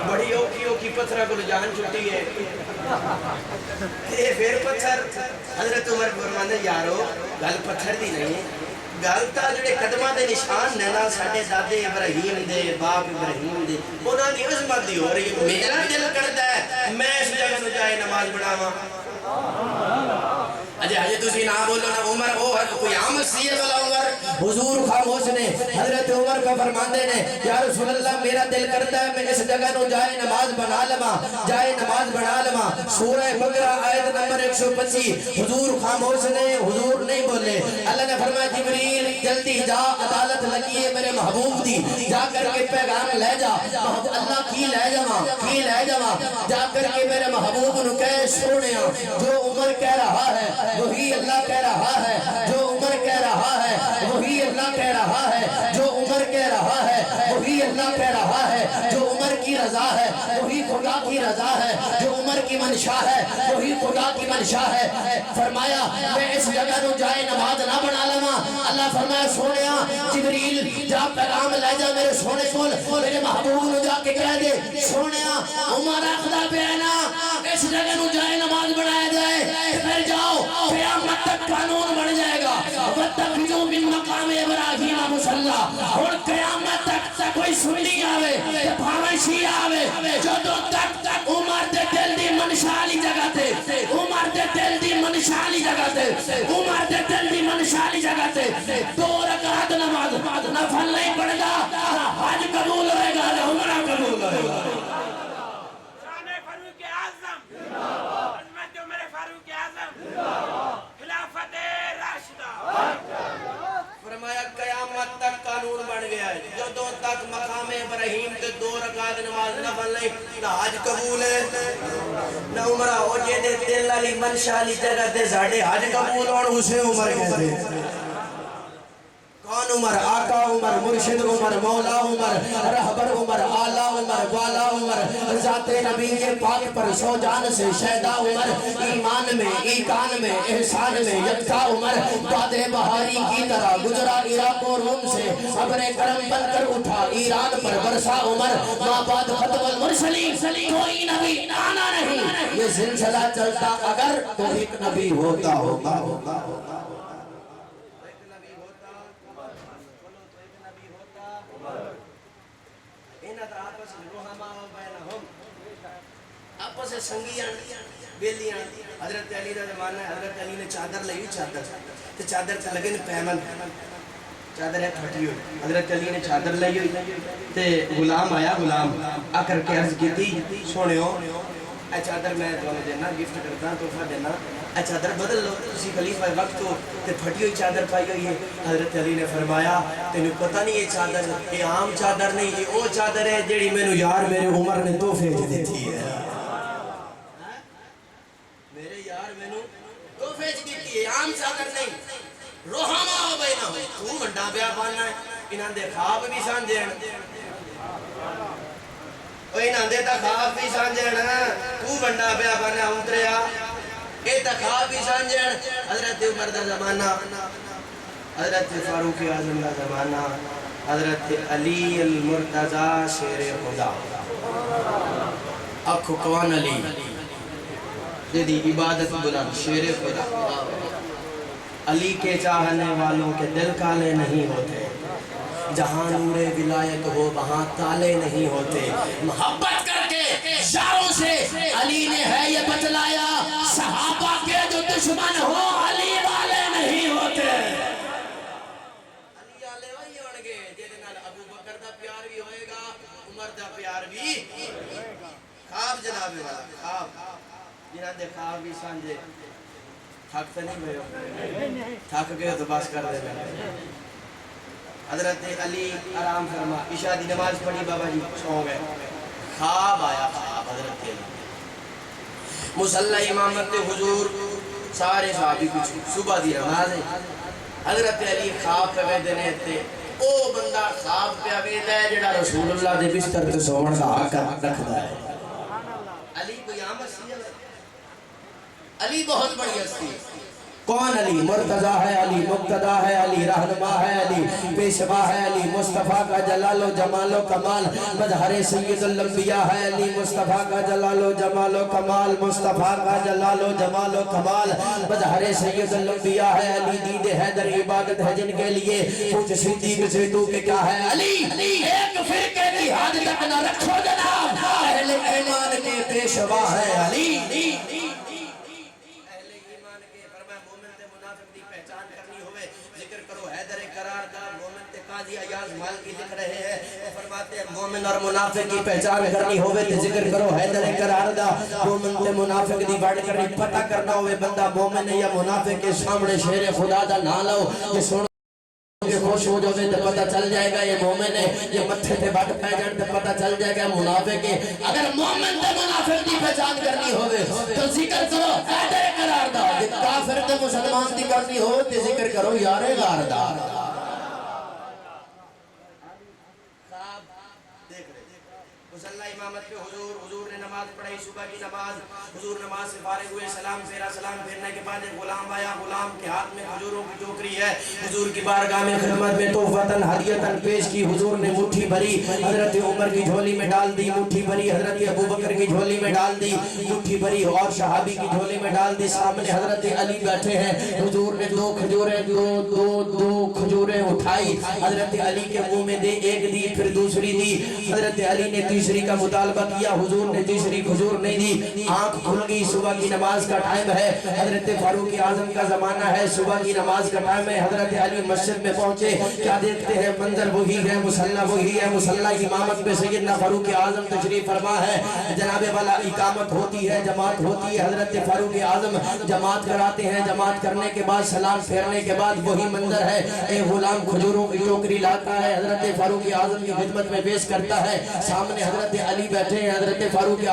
بڑی اوکی پتھرہ کو جان چھٹی ہے یہ پھر پتھر حضرت عمر فرماندے یارو گل پتھر دی نہیں گل تا جڑے قدماں دے نشان نے نا ساڈے دادے ابراہیم دے باپ ابراہیم دے انہاں دی عظمت دی ہو رہی ہے میرا دل کردا ہے میں اس جگہ نو جائے نماز پڑھاواں اجے تسی نہ بولو نا عمر او کوئی عام سی والا عمر حضور خاموش نے حضرت عمر کو فرماندے نے یا رسول اللہ میرا دل کرتا ہے میں اس جگہ نو جائے نماز بنا لواں جائے نماز بنا لواں سورہ بقرہ آیت نمبر 125 حضور خاموش نے حضور نہیں بولے اللہ نے فرمایا جبریل جلدی جا عدالت لگی ہے میرے محبوب دی جا کر کے پیغام لے جا اللہ کی لے جاواں جا کر کے میرے محبوب نو کہے سونیا جو عمر کہہ رہا ہے وہی اللہ کہہ رہا ہے جو عمر کہہ رہا ہے وہی اللہ کہہ رہا ہے جو عمر کہہ رہا ہے وہی اللہ کہہ رہا ہے جو عمر کی رضا ہے وہی خدا کی رضا ہے جو عمر کی منشا ہے وہی خدا کی منشا ہے فرمایا میں اس جگہ نو جائے نماز نہ بنا لواں اللہ فرمایا سونیا جبریل جا پیغام لے جا میرے سونے کول میرے محبوب نو جا کے کہہ دے سونیا عمر آخدا پیا نا اس جگہ نو جائے نماز بنایا جائے پھر جاؤ قیامت تک قانون بن جائے گا وَاتَّخِذُوا مِن مَقَامِ إِبْرَاهِيمَ مُصَلَّى اور قیامت تک کوئی سنی آوے بھاویں شیعہ آوے جدوں تک عمر دے دل دی منشالی جگہ تے عمر دے دل دی منشالی جگہ تے عمر دے دل دی منشالی جگہ تے 2 رکعت نماز نفل نہیں پڑے گا حج قبول ہوئے گا عمرہ قبول ہوئے گا شان فاروق اعظم عظمت عمر فاروق اعظم خلافت راشدہ فرمایا قیامت تک قانون بن گیا ہے جدوں تک مقام ابراہیم تے 2 رکعت نماز نفل نہیں نہ حج قبول ہے نہ عمرہ ہو جے دے دل والی منشا والی جگہ تے ساڈے حج قبول ہون اسے عمر کہتے کون عمر آقا عمر عمر مرشد عمر مولا عمر رہبر عمر آلہ عمر والا عمر ذات نبی پاک پر سو جان سے شہدہ عمر ایمان میں ایقان میں احسان میں یکتا عمر باد بہاری کی طرح گزرا عراق و روم سے ابر کرم بن کر اٹھا ایران پر برسا عمر مابعد ختم المرسلین کوئی نبی آنا نہیں یہ سلسلہ چلتا اگر تو ایک نبی ہوتا آپس سنگیاں بیلیاں حضرت علی دا زمانہ ہے حضرت علی نے چادر لئی چادر چادر چ لگے پیمن چادر ہے پھٹی ہوئی حضرت علی نے چادر لئی ہوئی تے غلام آیا غلام آ کر کے عرض کی تھی سونیو اے چادر میں تمہیں دینا گفٹ کرتا تحفہ دینا اے چادر بدل لو تسی خلیفہ وقت ہو تے پھٹی ہوئی چادر پائی ہوئی ہے حضرت علی نے فرمایا تینوں پتہ نہیں یہ چادر یہ عام چادر نہیں یہ وہ چادر ہے جیڑی مینوں یار میرے عمر نے تحفے وچ دتی ہے میرے یار مینوں تحفے وچ دتی ہے عام چادر نہیں روحاما ہو بینہم تو منڈا پیا پانا ہے انہاں دے خواب بھی سانجھن انہاں دے تا خواب بھی سانجھن تو منڈا پیا پانا اتریا اے تا خواب بھی سانجھن حضرت عمر دا زمانہ حضرت فاروق اعظم دا زمانہ حضرت علی المرتضی شیر خدا اکھو کون علی جدی عبادت بلند شیر خدا علی کے چاہنے والوں کے دل کالے نہیں ہوتے جہاں نور ولایت ہو وہاں تالے نہیں ہوتے محبت کر کے یاروں سے علی نے ہے یہ بتلایا صحابہ کے جو دشمن ہو علی والے نہیں ہوتے علی والے وہی ہون گے جیدے نال ابو بکر دا پیار بھی ہوئے گا عمر دا پیار بھی خواب جناب والا خواب جنہاں دے خواب بھی سانجے تھک تو نہیں ہوئے تھک گئے تو بس کر دے حضرت علی آرام فرما عشاء دی نماز پڑھی بابا جی سو گئے خواب آیا خواب حضرت علی مصلی امامت حضور سارے صحابی کچھ صبح دی نماز ہے حضرت علی خواب پہ دینے تھے او بندہ خواب پہ آگے ہے جڑا رسول اللہ دے بستر تے سوڑ دا آکر رکھتا ہے علی کوئی عام ہستی ہے علی بہت بڑی ہستی ہے کون علی مرتضی ہے علی مقتدی ہے علی رہنما ہے علی پیشوا ہے علی مصطفیٰ کا جلال و جمال و کمال مظہر سید الانبیاء ہے علی مصطفیٰ کا جلال و جمال و کمال مصطفیٰ کا جلال و جمال و کمال مظہر سید الانبیاء ہے علی دید حیدر عبادت ہے جن کے لیے پوچھ صدیق سے تو کہ کیا ہے علی ایک فرقے کی حد تک نہ رکھو جناب اہل ایمان کے پیشوا ہے علی ایاز مالکی لکھ رہے ہیں فرماتے ہیں مومن اور منافق کی پہچان کرنی ہوئے تو ذکر کرو حیدر قرار دا مومن تے منافق دی بڑھ کر پتہ کرنا ہوئے بندہ مومن ہے یا منافق کے سامنے شیر خدا دا نہ لو یہ سن کے خوش ہو جو تو پتہ چل جائے گا یہ مومن ہے یہ متھے تے بڑھ پہ جان تو پتہ چل جائے گا منافق ہے اگر مومن تے منافق دی پہچان کرنی ہوئے تو ذکر کرو حیدر قرار دا کافر تے مسلمان دی کرنی ہو تو ذکر کرو یار غار دا امامت پہ حضور نے نماز پڑھائی صبح کی نماز حضور نماز سے فارغ ہوئے سلام پھیرا سلام پھیرنے کے بعد ایک غلام آیا غلام کے ہاتھ میں کھجوروں کی ٹوکری ہے حضور کی بارگاہ میں خدمت میں تحفتاً ہدیتاً پیش کی حضور نے مٹھی بھری حضرت عمر کی جھولی میں ڈال دی مٹھی بھری حضرت ابو بکر کی جھولی میں ڈال دی مٹھی بھری اور صحابی کی جھولی میں ڈال دی سامنے حضرت علی بیٹھے ہیں حضور نے دو کھجوریں اٹھائی حضرت علی کے منہ میں دے ایک دی پھر دوسری دی حضرت علی نے تیسری کا مطالبہ کیا حضور نے تیسری کھجور نہیں دی آنکھ کھل گئی صبح کی نماز کا ٹائم ہے حضرت فاروق اعظم کا زمانہ ہے صبح کی نماز کا ٹائم ہے حضرت علی مسجد میں پہنچے کیا دیکھتے ہیں منظر وہی ہے مصلی وہی ہے مصلی امامت پہ سیدنا فاروق اعظم تشریف فرما ہے جناب والا اقامت ہوتی ہے جماعت ہوتی ہے حضرت فاروق اعظم جماعت کراتے ہیں جماعت کرنے کے بعد سلام پھیرنے کے بعد وہی منظر ہے اے غلام کھجوروں کی ٹوکری لاتا ہے حضرت فاروق اعظم کی خدمت میں پیش کرتا ہے سامنے حضرت علی بیٹھے ہیں حضرت فاروق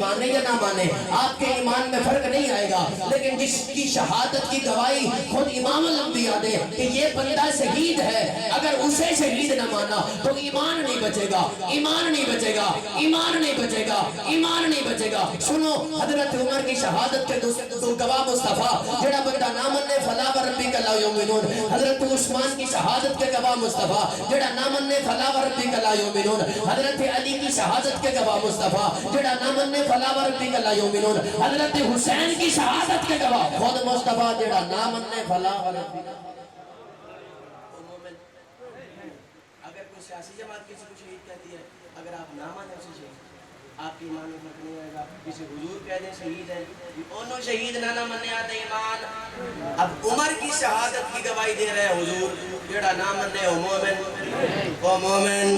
مانے یا نہ مانے، آپ کے ایمان میں فرق نہیں آئے گا، لیکن جس کی شہادت کی گواہی خود امام الانبیاء دے کہ یہ بندہ شہید ہے، اگر اسے شہید نہ مانا تو ایمان نہیں بچے گا، ایمان نہیں بچے گا، ایمان نہیں بچے گا، ایمان نہیں بچے گا۔ سنو حضرت عمر کی شہادت کے دو گواہ مصطفیٰ، جڑا بندہ نہ منے فلا وربک لا یؤمنون۔ حضرت عثمان کی شہادت کے گواہ مصطفیٰ، جڑا نہ منے فلا وربک لا یؤمنون۔ حضرت علی کی شہادت کے گواہ مصطفیٰ، جڑا نہ منے فلا وربک لا یؤمنون۔ حضرت حسین کی شہادت کے گواہ خود مصطفیٰ، جڑا نہ منے فلا وربک۔ اگر کوئی سیاسی جماعت کسی کو شہید کہتی ہے، اگر آپ نہ مانیں اسے شہید، آپ کی ایمان میں فرق نہیں آئے گا۔ کسی حضور کہہ دیں شہید ہے، انہوں شہید نہ منے آتے ایمان۔ اب عمر کی شہادت کی گواہی دے رہے حضور، جڑا نہ منے او مومن، او مومن،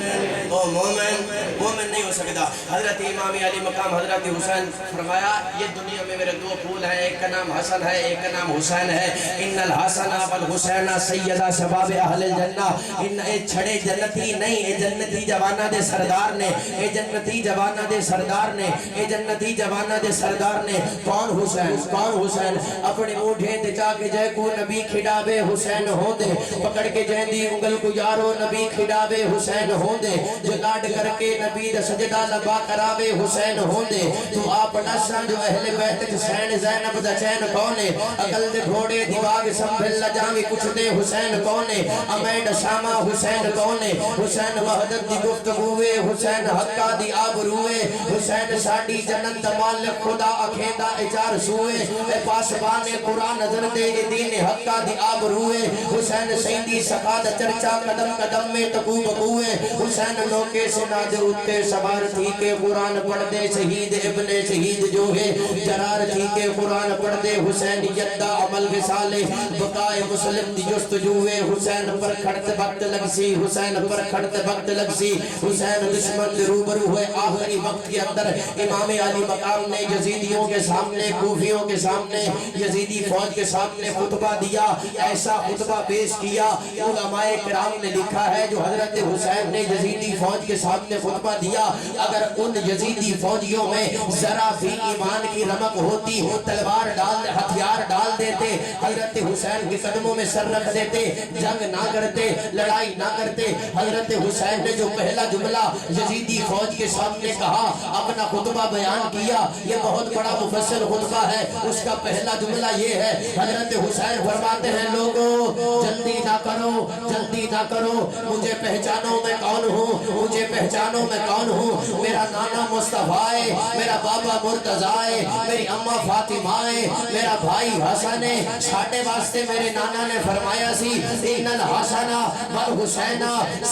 او مومن، مومن نہیں ہو سکتا۔ حضرت امام علی مقام حضرت حسین فرمایا یہ دنیا میں میرے دو پھول ہیں، ایک کا نام حسن ہے، ایک کا نام حسین ہے۔ ان الحسن والحسین سیدہ شباب اہل الجنہ، ان اے چھڑے جنتی نہیں، اے جنتی جوانہ دے سردار نے، اے جنتی جوانہ دے سردار نے، اے جنتی جوانہ دے سردار نے۔ کون حسین؟ کون حسین؟ اپنے موڈھے تے جا کے جے کو نبی کھڑاوے حسین ہوں دے، پکڑ کے جہندی انگل کو یارو نبی کھڑاوے حسین ہوں دے، جو لاڈ کر کے نبی دا سجدہ لبا کراوے حسین ہوں دے۔ تو آپ نشاں جو اہل بیت حسین زینب دا چین کونے، اقل دے گھوڑے دیواغ سنبھل لجاوی کچھ دے حسین کونے، امید شامہ حسین کونے، حسین وحدت دی گفتگوے، حسین حقہ دی آبروے، حسین ساڑی جنت مالک خدا اکھیندہ اچار سوئے، اے پاسبان قرآن نظر دے دین حقہ دی آبروے، حسین سیندی سقاد چرچا قدم قدم میں تکو بکوے، حسین لوکے سے نادر اٹھتے سوار تھی کہ قرآن پڑھ دے شہید ابن شہید جو ہے، جرار تھی کہ قرآن پڑھ دے حسین یدہ عمل وصالے، بقائے مسلم دی جستجوے، حسین پر کھڑت وقت لگ سی، حسین پر کھڑت وقت لگ سی، حسین دشمن روبرو ہوئے آخری وقت کے اندر۔ امام علی مقام نے یزیدیوں کے سامنے، کوفیوں کے سامنے، یزیدی فوج کے سامنے خطبہ دیا، ایسا خطبہ پیش کیا۔ علماء کرام نے لکھا ہے جو حضرت حسین نے یزیدی فوج کے سامنے خطبہ دیا، اگر ان یزیدی فوجیوں میں ذرا بھی ایمان کی رمق ہوتی، تلوار ڈال ہتھیار ڈال دیتے، حضرت حسین کے قدموں میں سر رکھ دیتے، جنگ نہ کرتے، لڑائی نہ کرتے۔ حضرت حسین نے جو پہلا جملہ یزیدی فوج کے سامنے کہا، اپنا خطبہ بیان کیا، یہ بہت بڑا مفصل خطبہ ہے۔ اس کا پہلا جملہ یہ ہے، حضرت حسین فرماتے ہیں لوگوں جلدی نہ کرو، جلدی نہ کرو، مجھے پہچانو میں کون ہوں، مجھے پہچانو میں کون ہوں۔ میرا نانا مصطفیٰ ہے، میرا بابا مرتضیٰ ہے، میری اماں فاطمہ ہے، میرا بھائی حسن ہے۔ ساڑھے واسطے میرے نانا نے فرمایا سی ان الحسن والحسین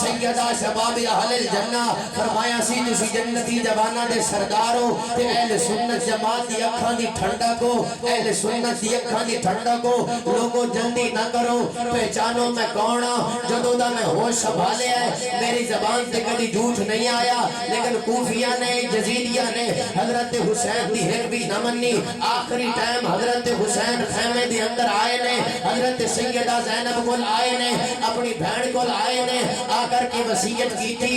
سیدہ شباب اہل الجنہ، فرمایا سی تسی جنتی جوانہ دے سردارو، تے اہل سنت جماعت دی اکھاں دی ٹھنڈا کو، اہل سنت دی اکھاں دی ٹھنڈا کو، لوگوں جلدی نہ کرو، پہچانو میں کونا، جدوں دا میں ہوش سنبھالے ہے، میری زبان سے کدی جھوٹ نہیں آیا، لیکن کوفیہ نے یزیدیہ نے حضرت حسین دی حق بھی نہ منی۔ آخری ٹائم حضرت حسین خیمے دی اندر آئے نے، حضرت سیدہ زینب کو آئے نے، اپنی بہن کو آئے نے، آ کر کے وصیت کی تھی،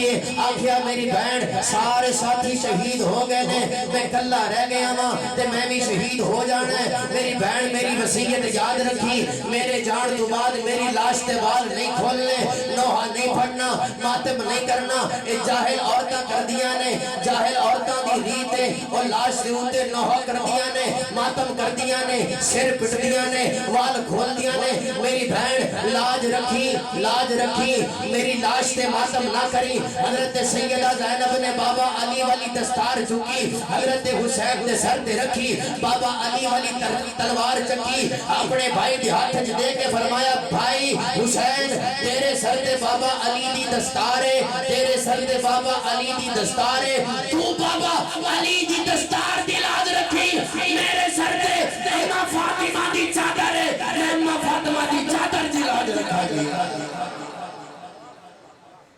آخیا میری بہن سارے ساتھی شہید ہو گئے نے، میں کلہ رہ گیا ماں تے میں بھی شہید ہو جانا ہے۔ میری بہن میری وصیت یاد رکھی، میرے جان تو بعد میری لاش تے بال نہیں کھولنے، نوحہ نہیں پڑھنا، ماتم نہیں کرنا۔ اے جاہل عورتاں کر دیا نے، جاہل عورتاں دی ریتے اور لاش دے اوتے نوحہ کر دیا نے، ماتم کر دیا نے، سر پٹ دیا نے، وال کھول دیا نے۔ میری بہن لاج رکھی، لاج رکھی، میری لاش تے ماتم نہ کری۔ حضرت سیدہ زینب نے بابا علی والی دستار چکی، حضرت حسین نے سر تے رکھی، بابا علی والی تلوار چکی، اپنے بھائی دی ہاتھ دے کے فرمایا بھائی حسین تیرے سر تے بابا علی دی دستار ہے، تیرے سر تے بابا علی دی دستار ہے، تو بابا علی دی دستار دی لاج رکھی، میرے سر تے اماں فاطمہ دی چادر ہے، میں اماں فاطمہ دی چادر دی لاج رکھا گئی۔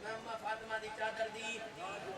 اماں فاطمہ دی چادر دی،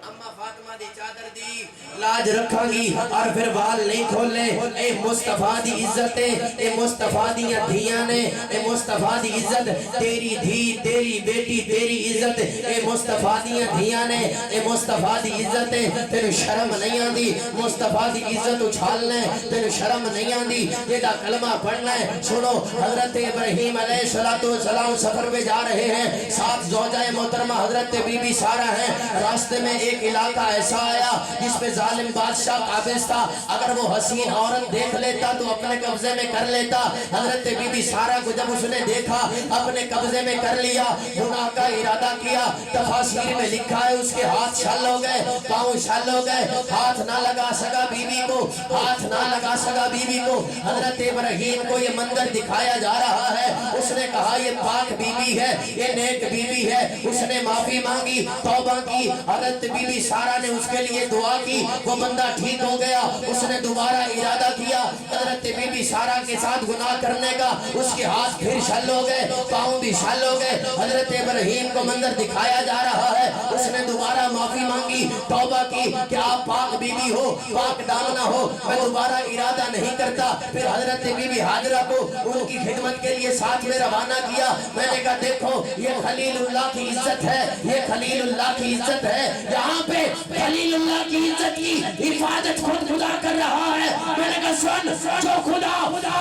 اماں فاطمہ دی چادر دی لاج رکھاں گی اور پھر بال نہیں کھولے اے مصطفیٰ دی عزت ہے اے مصطفیٰ دی دھیاں نے اے مصطفیٰ دی عزت تیری دھی تیری بیٹی تیری عزت اے مصطفیٰ دی دھیاں نے اے مصطفیٰ دی عزت ہے تیرے شرم نہیں آندی مصطفیٰ دی عزت اچھالنا ہے تیرے شرم نہیں آندی یہ کلمہ پڑھنا ہے سنو حضرت ابراہیم علیہ السلام سفر پہ جا رہے ہیں ساتھ زوجہ محترمہ حضرت بی بی سارہ ہیں راستے میں ایک علاقہ ایسا آیا جس پہ ظالم بادشاہ قابض تھا اگر وہ حسین عورت دیکھ لیتا تو اپنے قبضے میں کر لیتا حضرت بی بی سارہ کو جب اس نے دیکھا اپنے قبضے میں کر لیا گناہ کا ارادہ کیا تفاسیر میں لکھا ہے اس کے ہاتھ شل ہو گئے پاؤں شل ہو گئے ہاتھ نہ لگا سکا بی بی کو ہاتھ نہ لگا سکا بی بی کو حضرت ابراہیم کو یہ منظر دکھایا جا رہا ہے اس نے کہا یہ پاک بی بی ہے یہ نیک بی بی ہے اس نے معافی مانگی توبہ کی حضرت بی بی سارہ نے اس کے لیے دعا کی وہ بندہ ٹھیک ہو گیا اس نے دوبارہ ارادہ کیا حضرت بی بی سارہ کے ساتھ گناہ کرنے کا اس کے ہاتھ پھر شل ہو گئے پاؤں بھی شل ہو گئے حضرت ابراہیم کو منظر دکھایا جا رہا ہے اس نے دوبارہ معافی مانگی توبہ کی کہ آپ پاک بی بی ہو پاک دامنہ ہو میں دوبارہ ارادہ نہیں کرتا پھر حضرت بی بی حاجرہ کو ان کی خدمت کے لیے ساتھ میں روانہ کیا میں نے کہا دیکھو یہ خلیل اللہ کی عزت ہے یہ خلیل اللہ کی عزت ہے یہاں پہ خلیل اللہ کی عزت کی حفاظت خود خدا کر رہا ہے میں نے کہا سن جو خدا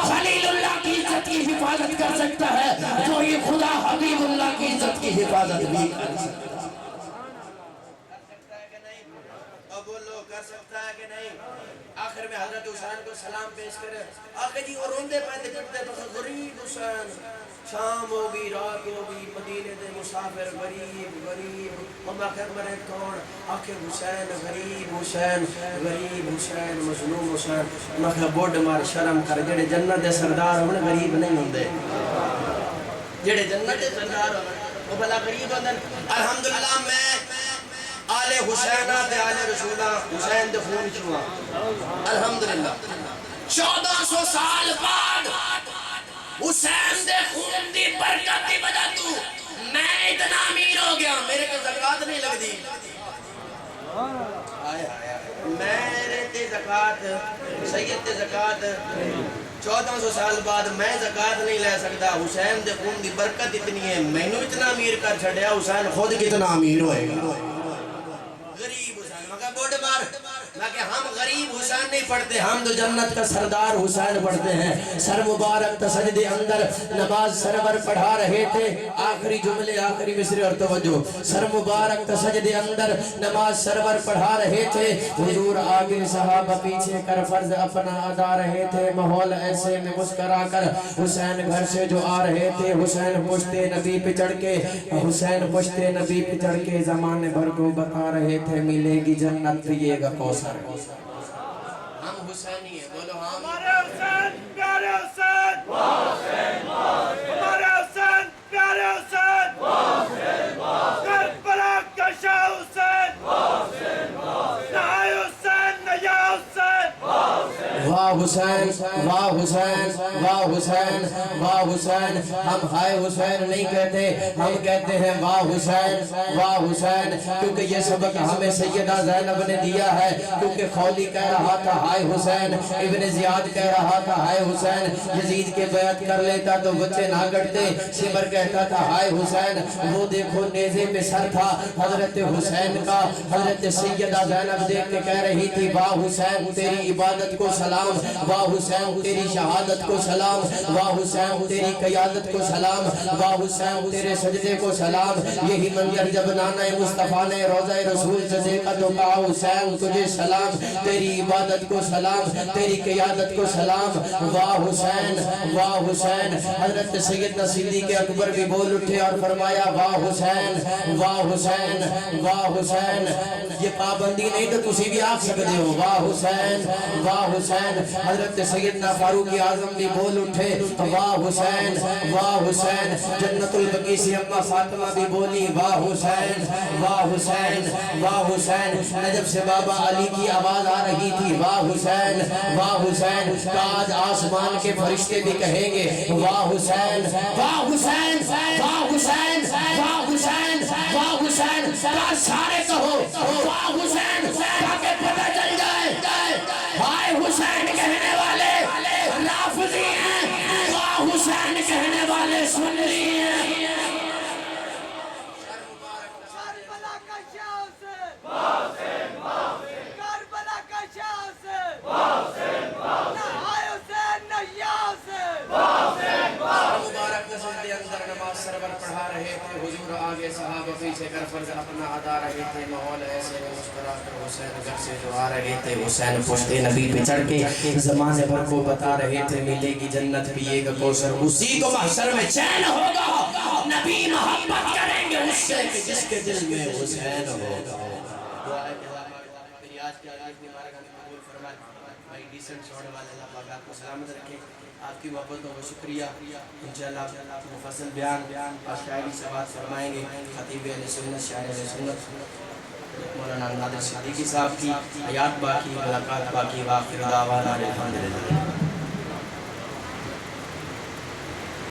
خلیل اللہ کی عزت کی حفاظت کر سکتا ہے جو یہ خدا حبیب اللہ کی عزت کی حفاظت بھی کر سکتا ہے کہ نہیں آخر میں حضرت حسین کو سلام پیش کرے آخر جی اور روندے پہنے جڑتے تو غریب حسین شام ہوگی رات ہوگی مدینے دے مسافر غریب غریب ہم آخر مرے کون آخر حسین غریب حسین غریب حسین مظلوم حسین ہم آخر بوڑھ مار شرم کر جڑے جنت دے سردار ہونے غریب نہیں ہوندے جڑے جنت دے سردار ہونے وہ بلا غریب ہوندے الحمدللہ میں آل حسینہ دے آل رسولہ حسین دے خون چھوا الحمدللہ 1400 سال بعد حسین دے خون دی برکت دی وجہ تو میں اتنا امیر ہو گیا میرے کو زکاة نہیں لگ دی میرے تے زکاة سید تے زکاة 1400 سال بعد میں زکاة نہیں لے سکتا حسین دے خون دی برکت اتنی ہے میں نے اتنا امیر کر چھڑیا حسین خود کتنا امیر ہوئے گا غریب حسین مگر بوڑھ مار لیکن ہم غریب حسین نہیں پڑھتے ہم تو جنت کا سردار حسین پڑھتے ہیں سر مبارک تسجدے اندر نماز سرور پڑھا رہے تھے آخری جملے آخری مصرے اور توجہ سر مبارک تسجدے اندر نماز سرور پڑھا رہے تھے حضور آگے صحابہ پیچھے کر فرض اپنا ادا رہے تھے ماحول ایسے میں مسکرا کر حسین گھر سے جو آ رہے تھے حسین پشتے نبی پہ چڑھ کے حسین پشتے نبی پہ چڑھ کے زمانے بھر کو بتا رہے تھے ملے گی جنت پیے گا کوثر ہم حسینی ہیں بولو ہم ہمارے حسین پیارے حسین ہمارے حسین پیارے حسین کربلا کا شاہ حسین نہائے حسین نیا حسین واہ حسین واہ حسین واہ حسین واہ حسین ہم ہائے حسین نہیں کہتے ہم کہتے ہیں واہ حسین کیونکہ یہ سبق ہمیں سیدہ زینب نے دیا ہے کیونکہ خولی کہہ رہا تھا ہائے حسین ابن زیاد کہہ رہا تھا ہائے حسین یزید کے بیعت کر لیتا تو بچے نہ گٹتے سمر کہتا تھا ہائے حسین وہ دیکھو نیزے پہ سر تھا حضرت حسین کا حضرت سیدہ زینب دیکھ کے کہہ رہی تھی واہ حسین تیری عبادت کو سلام واہ حسین تیری شہادت کو سلام واہ حسین تیری قیادت کو سلام واہ حسین تیرے سجدے کو سلام یہی منظر جب نانا مصطفیٰ نے روضہ رسول سے دیکھا تو کہا حسین تجھے سلام تیری عبادت کو سلام تیری قیادت کو سلام واہ حسین حضرت سیدنا صدیق اکبر بھی بول اٹھے اور فرمایا واہ حسین واہ حسین واہ حسین یہ پابندی نہیں تو تسی بھی آگ سکتے ہو واہ حسین حضرت سیدنا فاروق اعظم بھی بول اٹھے واہ حسین جنت البقیع سے اما فاطمہ بھی بولی واہ حسین نجف سے بابا علی کی آواز آ رہی تھی واہ حسین آج آسمان کے فرشتے بھی کہیں گے واہ حسین سارے کہو واہ حسین سے کر فرض اپنا ادا رہے تھے ماحول ایسے میں مسکرا کر حسین گھر سے جو آ رہے تھے حسین پشت نبی پہ چڑھ کے زمانے بھر کو بتا رہے تھے ملے گی جنت پیے گا کوثر اسی کو محشر میں چین ہوگا نبی محبت کریں گے اس سے کہ جس کے دل میں حسین ہوگا دعا ہے کہ میری آج کی آج کی مبارک ہمیں قبول فرمائے بھائی ڈیسنٹ چھوڑنے والے اللہ پاک آپ کو سلامت رکھے آپ کی محبتوں کو شکریہ انشاءاللہ مفصل بیان اور شاعری سے بات فرمائیں گے خطیب اہل سنت شاعر اہل سنت مولانا نادر صدیقی صاحب کی حیات باقی ملاقات باقی وآخر دعوانا الحمدللہ